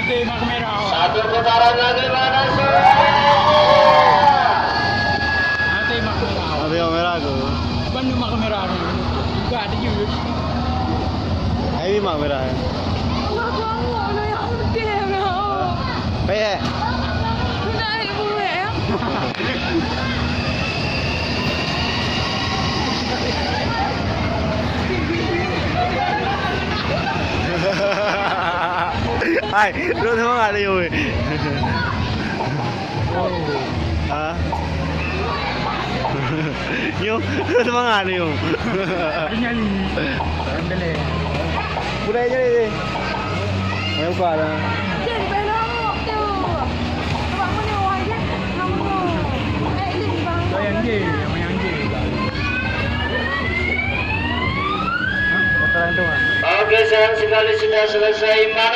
Ate, makamera ako. Satu putaran lagi mana Ate, makamera ako. Ate, kamera ko. Paano makamera ako? Gak ada juga. Ay, di kamera. Kaya. Ay, doon naman nga tayo eh. Ha? Yung, doon naman nga tayo. Ganyan. Sandali. Bulay niya rin eh. Ayaw ka na. So, yang J. Yang J. Hah? Kotoran itu kan? Oke, sayang sekali sudah selesai. Mana